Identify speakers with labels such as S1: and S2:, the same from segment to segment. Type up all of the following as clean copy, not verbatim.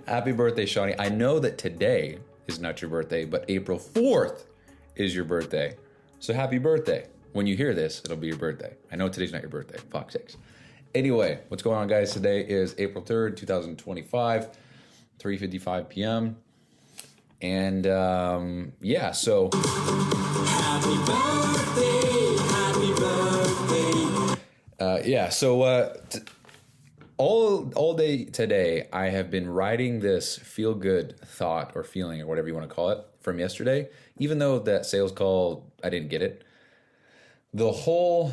S1: Happy birthday, Shawnee. I know that today is not your birthday, but April 4th is your birthday. So happy birthday. When you hear this, it'll be your birthday. I know today's not your birthday. Fuck's sakes. Anyway, what's going on, guys? Today is April 3rd, 2025, 3:55 p.m. And yeah, so
S2: Happy birthday, happy birthday.
S1: all day today, I have been writing this feel-good thought or feeling or whatever you want to call it from yesterday. Even though that sales call, I didn't get it. The whole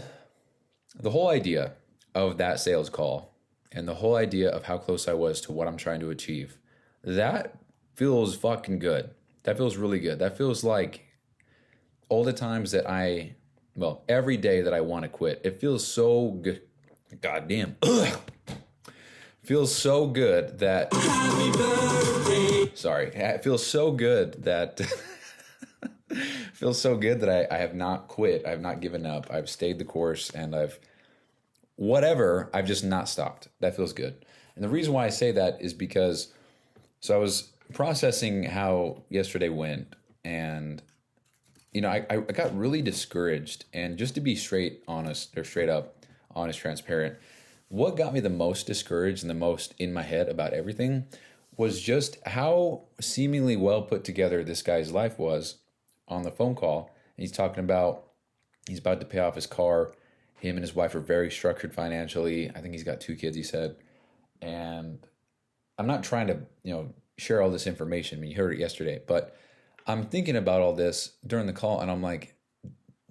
S1: idea of that sales call and the whole idea of how close I was to what I'm trying to achieve, that feels fucking good. That feels really good. That feels like all the times that every day that I want to quit, it feels so good. Goddamn. Feels so good that...
S2: Happy birthday.
S1: Sorry. It feels so good that... feels so good that I have not quit. I have not given up. I've stayed the course and I've just not stopped. That feels good. And the reason why I say that is because, so I was processing how yesterday went, and, you know, I got really discouraged. And just to be straight up, honest, transparent, what got me the most discouraged and the most in my head about everything was just how seemingly well put together this guy's life was on the phone call. And he's talking about, he's about to pay off his car. Him and his wife are very structured financially. I think he's got 2 kids, he said. And I'm not trying to, share all this information. I mean, you heard it yesterday, but I'm thinking about all this during the call, and I'm like,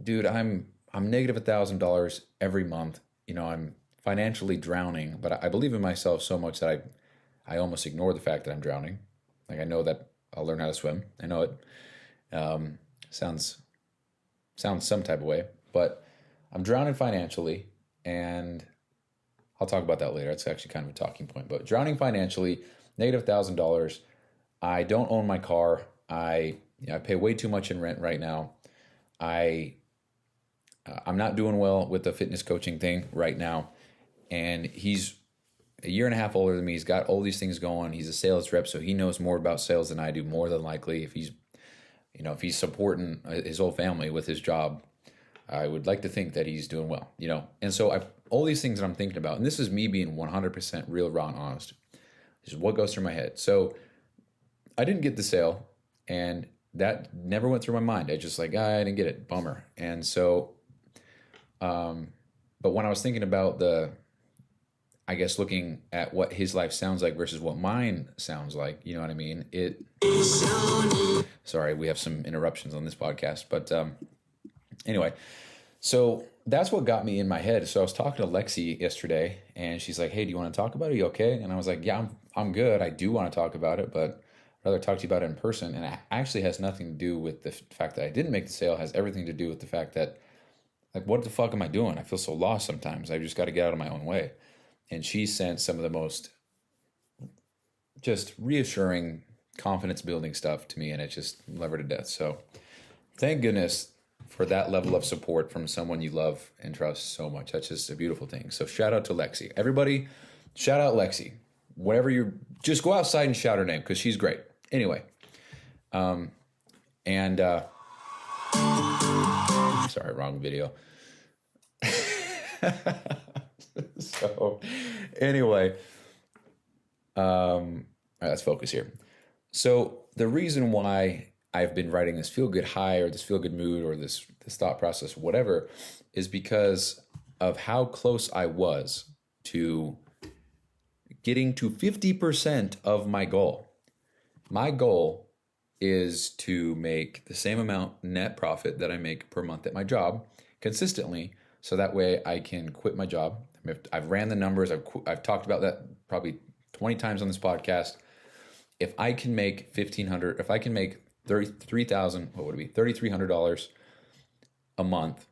S1: dude, I'm negative $1,000 every month. I'm financially drowning, but I believe in myself so much that I almost ignore the fact that I'm drowning. Like, I know that I'll learn how to swim. I know it. Sounds some type of way, but I'm drowning financially, and I'll talk about that later. It's actually kind of a talking point, but drowning financially, negative $1,000. I don't own my car. I pay way too much in rent right now. I'm not doing well with the fitness coaching thing right now. And he's a year and a half older than me. He's got all these things going. He's a sales rep, so he knows more about sales than I do, more than likely. If he's supporting his whole family with his job, I would like to think that he's doing well, And so all these things that I'm thinking about, and this is me being 100% real, raw, and honest. This is what goes through my head. So I didn't get the sale, and that never went through my mind. I just I didn't get it. Bummer. And so, but when I was thinking about looking at what his life sounds like versus what mine sounds like, you know what I mean? Sorry, we have some interruptions on this podcast, but anyway, so that's what got me in my head. So I was talking to Lexi yesterday, and she's like, hey, do you want to talk about it? Are you okay? And I was like, yeah, I'm good. I do want to talk about it, but I'd rather talk to you about it in person. And it actually has nothing to do with the fact that I didn't make the sale. It has everything to do with the fact that, what the fuck am I doing? I feel so lost sometimes. I've just got to get out of my own way. And she sent some of the most just reassuring, confidence-building stuff to me, and it just love her to death. So thank goodness for that level of support from someone you love and trust so much. That's just a beautiful thing. So shout out to Lexi. Everybody, shout out Lexi. Just go outside and shout her name, because she's great. Anyway, sorry, wrong video. So anyway, all right, let's focus here. So the reason why I've been writing this feel-good high or this feel-good mood or this thought process, whatever, is because of how close I was to getting to 50% of my goal. My goal is to make the same amount net profit that I make per month at my job consistently, so that way I can quit my job. I've ran the numbers. I've talked about that probably 20 times on this podcast. If I can make $1,500, if I can make $3,300 a month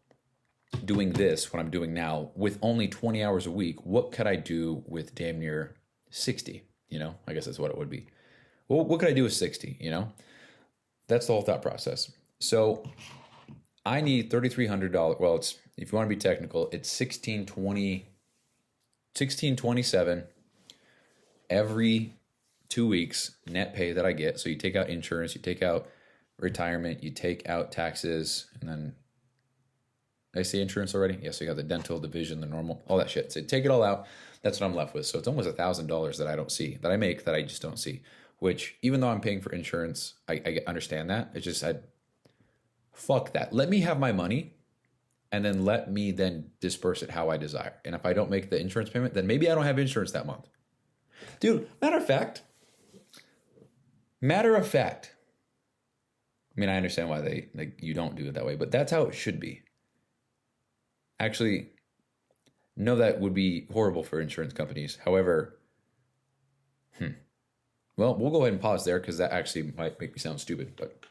S1: doing this, what I'm doing now, with only 20 hours a week, what could I do with damn near 60? I guess that's what it would be. Well, what could I do with 60? That's the whole thought process. So I need $3,300. Well, it's, if you want to be technical, it's $1,627 every 2 weeks net pay that I get. So you take out insurance, you take out retirement, you take out taxes, and then did I say insurance already? Yes, so you got the dental, the vision, the normal, all that shit. So take it all out. That's what I'm left with. So it's almost $1,000 that I don't see, that I make, that I just don't see. Which, even though I'm paying for insurance, I understand that. It's just, fuck that. Let me have my money, and then let me then disperse it how I desire. And if I don't make the insurance payment, then maybe I don't have insurance that month. Dude, matter of fact, I mean, I understand why you don't do it that way, but that's how it should be. Actually, no, that would be horrible for insurance companies. However, well, we'll go ahead and pause there because that actually might make me sound stupid. But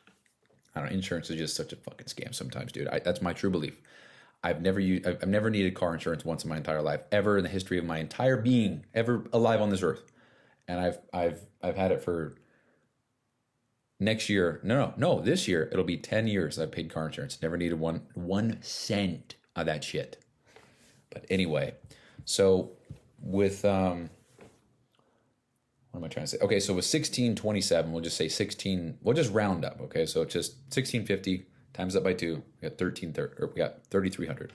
S1: I don't know, insurance is just such a fucking scam sometimes, dude. That's my true belief. I've never needed car insurance once in my entire life, ever in the history of my entire being, ever alive on this earth. And I've had it for next year. No, this year it'll be 10 years I've paid car insurance. Never needed one cent of that shit. But anyway, so with what am I trying to say? Okay, so with 1627, we'll just say 16. We'll just round up. Okay, so it's just 1650 times that by 2. We got 3300.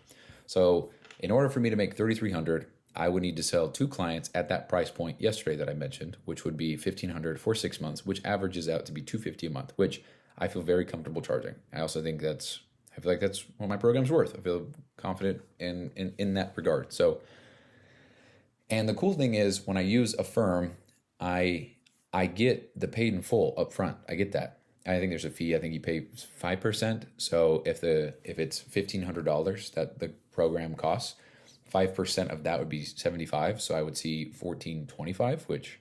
S1: So in order for me to make 3300, I would need to sell 2 clients at that price point yesterday that I mentioned, which would be 1500 for 6 months, which averages out to be 250 a month, which I feel very comfortable charging. I also think I feel like that's what my program's worth. I feel confident in that regard. So, and the cool thing is when I use a firm, I get the paid in full up front. I get that. I think there's a fee. I think you pay 5%. So if it's $1,500 that the program costs, 5% of that would be 75. So I would see 1425, which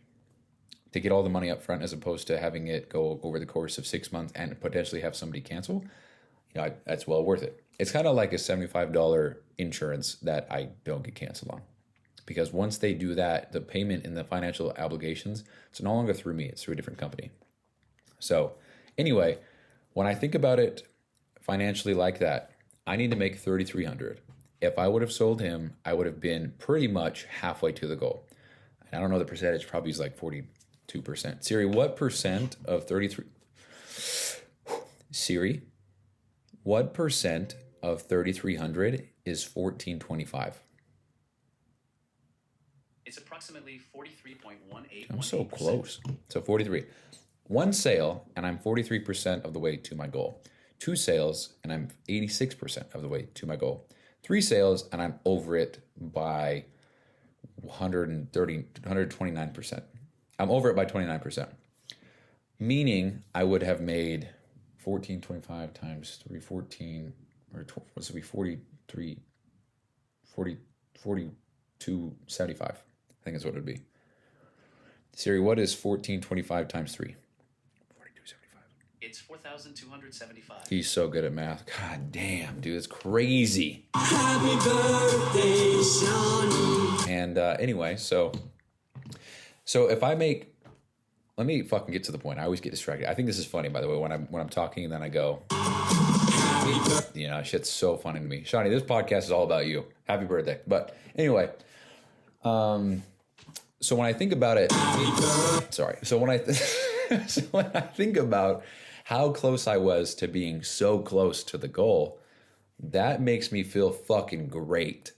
S1: to get all the money up front as opposed to having it go over the course of 6 months and potentially have somebody cancel, that's well worth it. It's kind of like a $75 insurance that I don't get canceled on. Because once they do that, the payment and the financial obligations, it's no longer through me, it's through a different company. So anyway, when I think about it financially like that, I need to make 3,300. If I would have sold him, I would have been pretty much halfway to the goal. And I don't know the percentage, probably is like 42%. Siri, what percent of 33? Siri, what percent of 3,300 is 1425?
S3: It's approximately 43.18.
S1: I'm so close. So 43. 1 sale, and I'm 43% of the way to my goal. 2 sales, and I'm 86% of the way to my goal. 3 sales, and I'm over it by 129%. I'm over it by 29%. Meaning I would have made 1425 times 3, 14, or what's it be, 43, 40, 42, 75. I think that's what it would be. Siri, what is 1425 times 3? 4275.
S3: It's 4,275.
S1: He's so good at math. God damn, dude, it's crazy.
S2: Happy birthday, Shawnee.
S1: And anyway, so if I make, let me fucking get to the point. I always get distracted. I think this is funny, by the way, when I'm talking and then I go, shit's so funny to me. Shawnee, this podcast is all about you. Happy birthday. But anyway, so when I think about it, so when I think about how close I was to being so close to the goal, that makes me feel fucking great.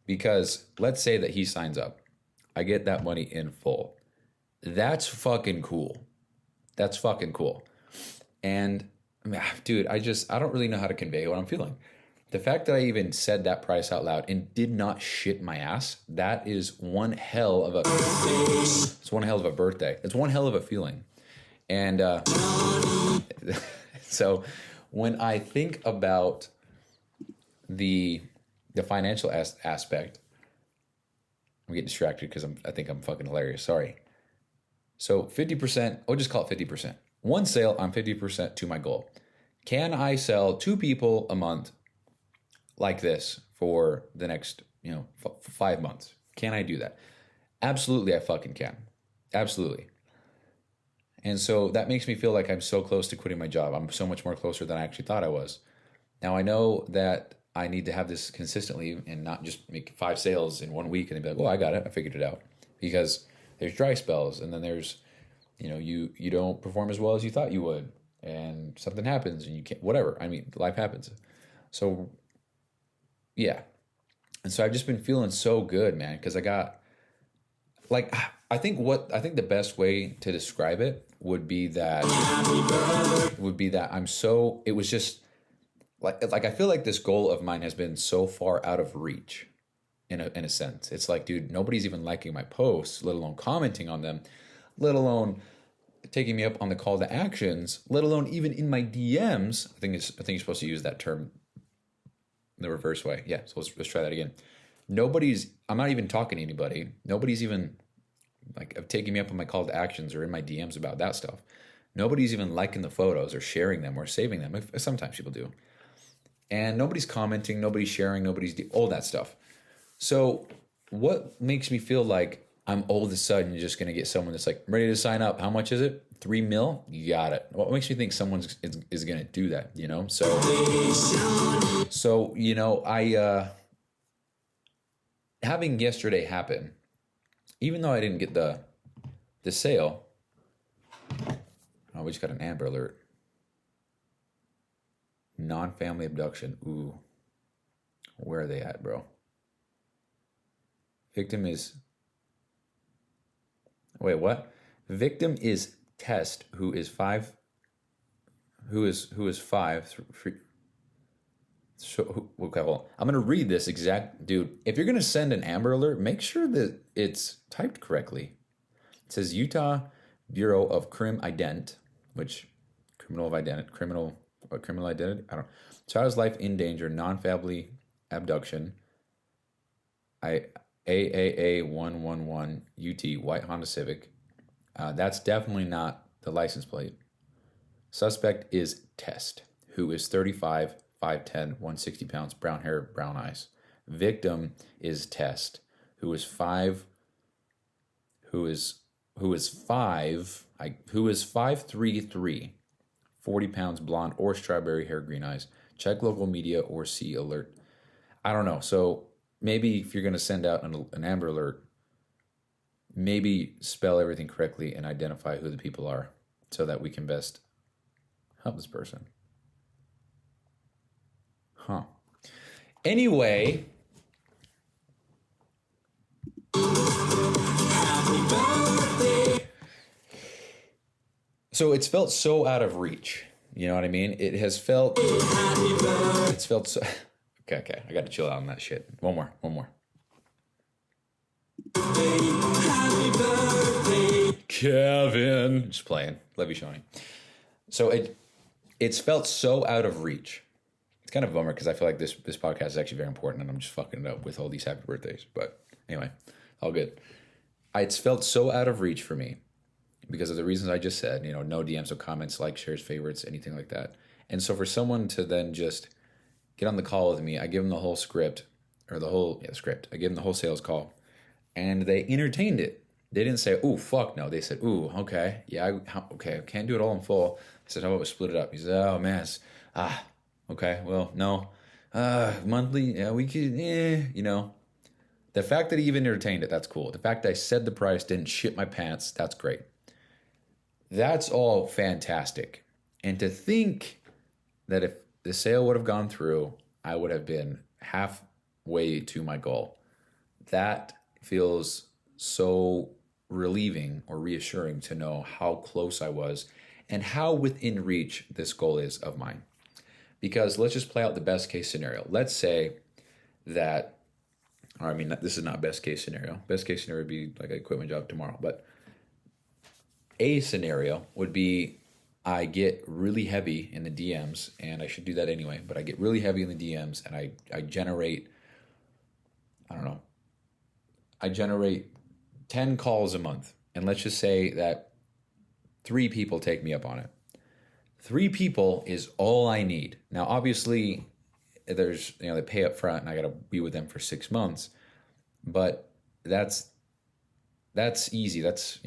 S1: Because let's say that he signs up. I get that money in full. That's fucking cool. That's fucking cool. And dude, I don't really know how to convey what I'm feeling. The fact that I even said that price out loud and did not shit my ass, that is one hell of a birthday. It's one hell of a birthday. It's one hell of a feeling. And so when I think about the financial aspect, I'm getting distracted because I think I'm fucking hilarious. Sorry. So 50%, I'll just call it 50%. 1 sale, I'm 50% to my goal. Can I sell 2 people a month like this for the next, 5 months? Can I do that? Absolutely, I fucking can. Absolutely. And so that makes me feel like I'm so close to quitting my job. I'm so much more closer than I actually thought I was. Now, I know that I need to have this consistently and not just make 5 sales in 1 week and be like, oh, I got it. I figured it out. Because there's dry spells, and then there's, you don't perform as well as you thought you would, and something happens and you can't, whatever. I mean, life happens. So yeah. And so I've just been feeling so good, man, because I got like I think the best way to describe it would be that it was just like I feel like this goal of mine has been so far out of reach in a sense. It's like, dude, nobody's even liking my posts, let alone commenting on them, let alone taking me up on the call to actions, let alone even in my DMs. I think you're supposed to use that term the reverse way. Yeah, so let's try that again. I'm not even talking to anybody. Nobody's even like taking me up on my call to actions or in my DMs about that stuff. Nobody's even liking the photos or sharing them or saving them. Sometimes people do. And nobody's commenting, nobody's sharing, all that stuff. So what makes me feel like I'm all of a sudden just going to get someone that's like, ready to sign up? How much is it? $3 million? You got it. What makes me think someone is going to do that, So, I, having yesterday happen, even though I didn't get the sale, we just got an Amber Alert. Non-family abduction. Ooh. Where are they at, bro? Victim is... Wait, what? Victim is Test, who is 5... Who is 5... So, okay, well, I'm going to read this exact... Dude, if you're going to send an Amber Alert, make sure that it's typed correctly. It says Utah Bureau of Crim Ident, which... Criminal identity? I don't know. Child's life in danger, non-family abduction. AAA 111 UT, white Honda Civic. That's definitely not the license plate. Suspect is Test, who is 35, 5'10", 160 pounds, brown hair, brown eyes. Victim is Test, who is 5'3", 40 pounds, blonde or strawberry hair, green eyes. Check local media or see alert. I don't know. So maybe if you're going to send out an Amber Alert, maybe spell everything correctly and identify who the people are so that we can best help this person. Huh. Anyway. So it's felt so out of reach. You know what I mean? It's felt so... Okay. I got to chill out on that shit. One more. Kevin. Just playing. Love you, Shawnee. So it's felt so out of reach. It's kind of a bummer because I feel like this podcast is actually very important and I'm just fucking it up with all these happy birthdays. But anyway, all good. It's felt so out of reach for me because of the reasons I just said, no DMs, no comments, likes, shares, favorites, anything like that. And so for someone to then just get on the call with me, I give them the whole script, or script. I give them the whole sales call, and they entertained it. They didn't say, "Ooh, fuck no." They said, "Ooh, okay, yeah, okay, I can't do it all in full." I said, "How about we split it up?" He said, "Oh man, okay, well, no, monthly, yeah, we could, The fact that he even entertained it, that's cool. The fact that I said the price, didn't shit my pants, that's great. That's all fantastic. And to think that if the sale would have gone through, I would have been halfway to my goal. That feels so relieving or reassuring to know how close I was and how within reach this goal is of mine. Because let's just play out the best case scenario. Let's say that, this is not best case scenario. Best case scenario would be like I quit my job tomorrow. But a scenario would be I get really heavy in the DMs, and I should do that anyway, but I get really heavy in the DMs and I generate, I generate 10 calls a month. And let's just say that 3 people take me up on it. 3 people is all I need. Now, obviously, there's, they pay up front and I got to be with them for 6 months, but that's easy. That's,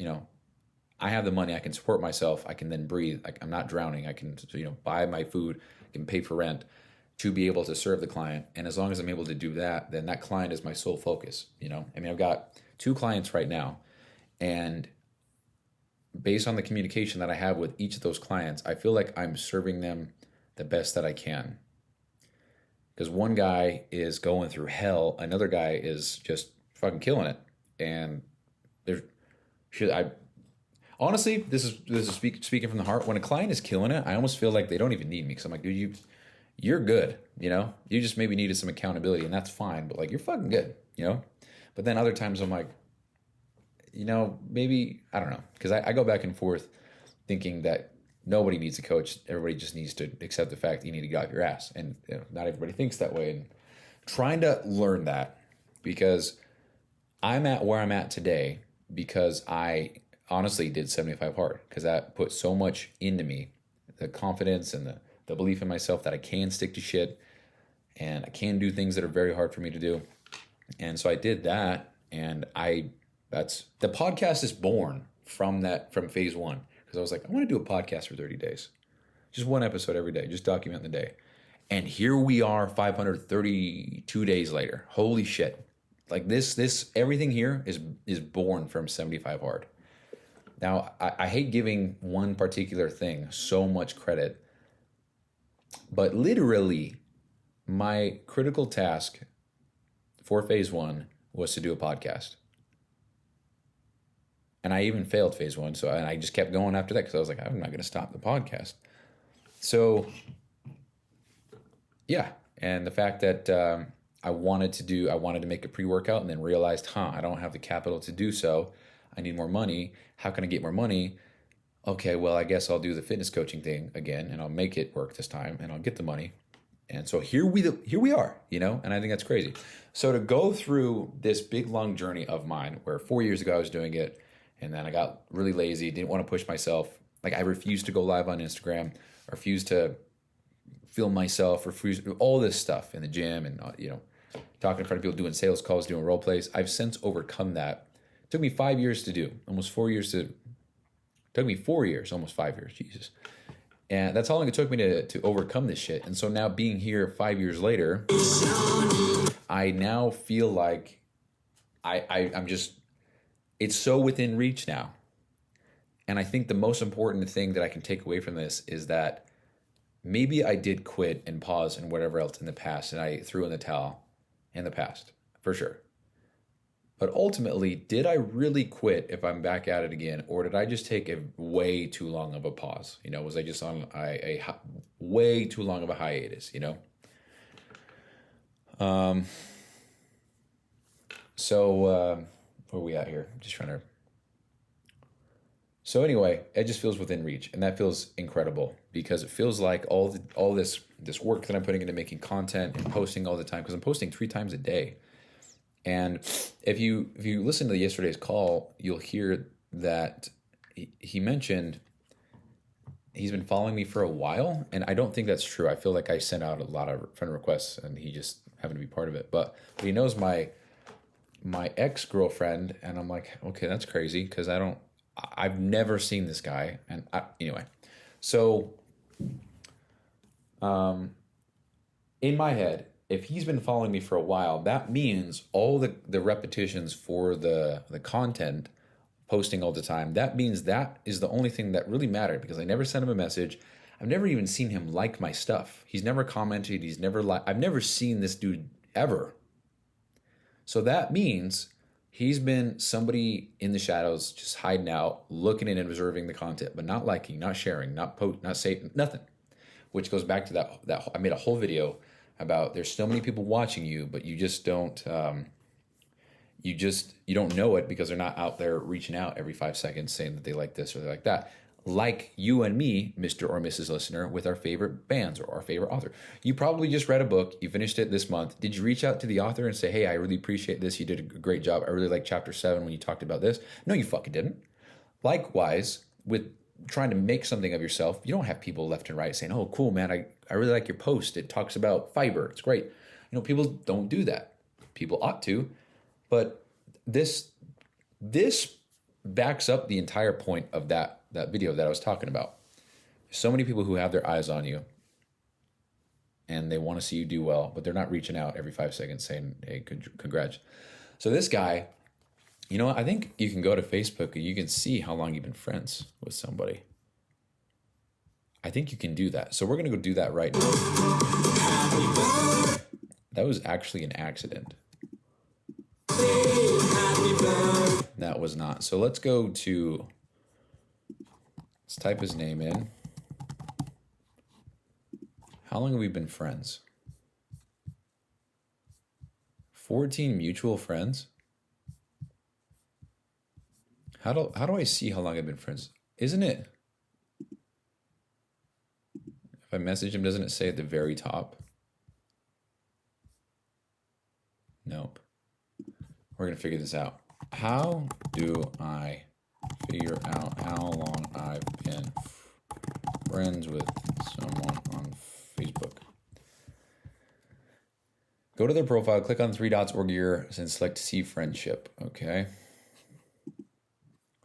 S1: I have the money. I can support myself. I can then breathe. I'm not drowning. I can, buy my food. I can pay for rent to be able to serve the client. And as long as I'm able to do that, then that client is my sole focus. I've got 2 clients right now, And based on the communication that I have with each of those clients, I feel like I'm serving them the best that I can. Because one guy is going through hell, another guy is just fucking killing it. And there's, I honestly, this is speaking from the heart. When a client is killing it, I almost feel like they don't even need me because I'm like, dude, you're good. You just maybe needed some accountability, and that's fine. But like, you're fucking good. But then other times I'm like, maybe I don't know, because I go back and forth thinking that nobody needs a coach. Everybody just needs to accept the fact that you need to get off your ass, and not everybody thinks that way. And trying to learn that, because I'm at where I'm at today because I honestly did 75 hard, because that put so much into me, the confidence and the belief in myself that I can stick to shit and I can do things that are very hard for me to do. And so I did that, and that's the podcast is born from phase one, because I was like, I want to do a podcast for 30 days, just one episode every day, just document the day. And here we are 532 days later. Holy shit. Like this everything here is born from 75 hard. Now, I hate giving one particular thing so much credit, but literally my critical task for phase one was to do a podcast. And I even failed phase one, and I just kept going after that because I was like, I'm not going to stop the podcast. So, yeah, and the fact that I wanted to make a pre-workout, and then realized, I don't have the capital to do so. I need more money. How can I get more money? Okay, well, I guess I'll do the fitness coaching thing again, and I'll make it work this time, and I'll get the money. And so here we are, and I think that's crazy. So to go through this big, long journey of mine, where 4 years ago I was doing it, and then I got really lazy, didn't want to push myself. Like, I refused to go live on Instagram, refused to film myself, refused to do all this stuff in the gym, and talking in front of people, doing sales calls, doing role plays. I've since overcome that. It took me 5 years to do, almost 4 years took me 4 years, almost 5 years, Jesus. And that's how long it took me to overcome this shit. And so now, being here 5 years later, I now feel like I'm just, it's so within reach now. And I think the most important thing that I can take away from this is that maybe I did quit and pause and whatever else in the past, and I threw in the towel in the past, for sure. But ultimately, did I really quit if I'm back at it again? Or did I just take a way too long of a pause? Was I just on a way too long of a hiatus, So, where are we at here? I'm just trying to... So anyway, it just feels within reach. And that feels incredible, because it feels like all this work that I'm putting into making content and posting all the time, because I'm posting 3 times a day. And if you listen to yesterday's call, you'll hear that he mentioned he's been following me for a while, and I don't think that's true. I feel like I sent out a lot of friend requests, and he just happened to be part of it. But he knows my ex-girlfriend, and I'm like, okay, that's crazy, because I've never seen this guy, and anyway. So, in my head, if he's been following me for a while, that means all the repetitions for the content, posting all the time, that means that is the only thing that really mattered, because I never sent him a message. I've never even seen him like my stuff. He's never commented. I've never seen this dude ever. So that means he's been somebody in the shadows, just hiding out, looking and observing the content, but not liking, not sharing, not saying nothing. Which goes back to that I made a whole video about, there's so many people watching you, but you just don't you don't know it, because they're not out there reaching out every 5 seconds saying that they like this or they like that. Like you and me, Mr. or Mrs. Listener, with our favorite bands or our favorite author. You probably just read a book, you finished it this month. Did you reach out to the author and say, hey, I really appreciate this, you did a great job, I really like chapter 7 when you talked about this? No, you fucking didn't. Likewise, with trying to make something of yourself, you don't have people left and right saying, oh, cool, man, I really like your post, it talks about fiber, it's great. People don't do that. People ought to, but this backs up the entire point of that video that I was talking about. So many people who have their eyes on you, and they want to see you do well, but they're not reaching out every 5 seconds saying, hey, congrats. So this guy You know what? I think you can go to Facebook and you can see how long you've been friends with somebody. I think you can do that. So we're going to go do that right now. That was actually an accident. That was not. So let's go to, let's type his name in. How long have we been friends? 14 mutual friends? How do I see how long I've been friends? Isn't it? If I message him, doesn't it say at the very top? Nope. We're going to figure this out. How do I figure out how long I've been friends with someone on Facebook? Go to their profile, click on 3 dots or gear, and select See Friendship. Okay.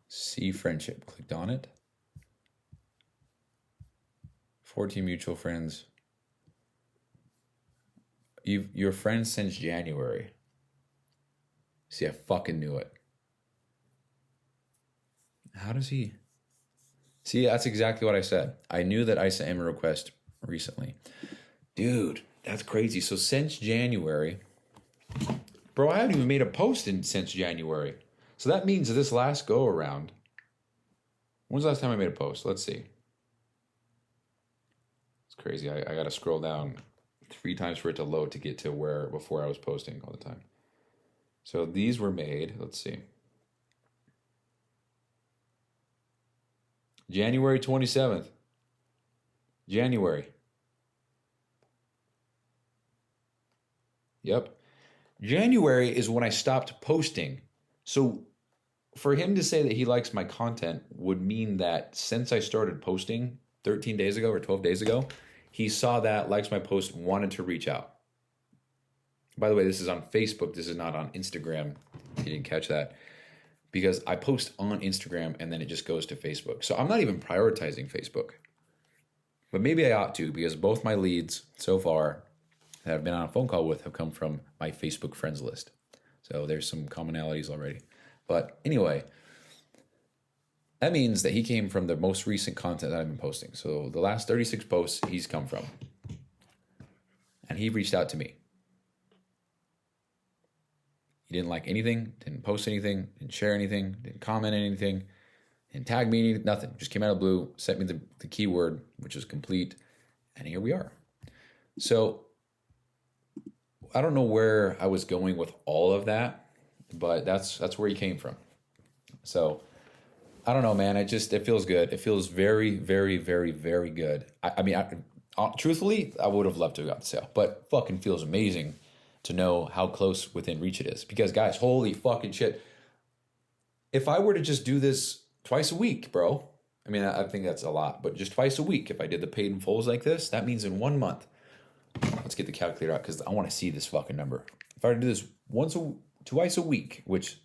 S1: See Friendship. Clicked on it. 14 mutual friends. You're friends since January. See, I fucking knew it. How does he? See, that's exactly what I said. I knew that I sent him a request recently. Dude, that's crazy. So since January, bro, I haven't even made a post since January. So that means that this last go around, when's the last time I made a post? Let's see. It's crazy. I got to scroll down 3 times for it to load to get to where before I was posting all the time. So these were made, let's see. January 27th. January. Yep. January is when I stopped posting. So for him to say that he likes my content would mean that since I started posting 13 days ago or 12 days ago, he saw that, likes my post, wanted to reach out. By the way, this is on Facebook. This is not on Instagram. You didn't catch that. Because I post on Instagram and then it just goes to Facebook. So I'm not even prioritizing Facebook. But maybe I ought to, because both my leads so far that I've been on a phone call with have come from my Facebook friends list. So there's some commonalities already. But anyway, that means that he came from the most recent content that I've been posting. So the last 36 posts he's come from. And he reached out to me. He didn't like anything, didn't post anything, didn't share anything, didn't comment anything, didn't tag me, nothing. Just came out of the blue, sent me the keyword, which is complete, and here we are. So I don't know where I was going with all of that, but that's where he came from. So I don't know, man. It feels good. It feels very, very, very, very good. I mean, truthfully, I would have loved to have got the sale, but fucking feels amazing to know how close within reach it is. Because guys, holy fucking shit. If I were to just do this twice a week, bro, I mean, I think that's a lot, but just twice a week, if I did the paid in fulls like this, that means in 1 month, let's get the calculator out because I want to see this fucking number. If I were to do this twice a week, which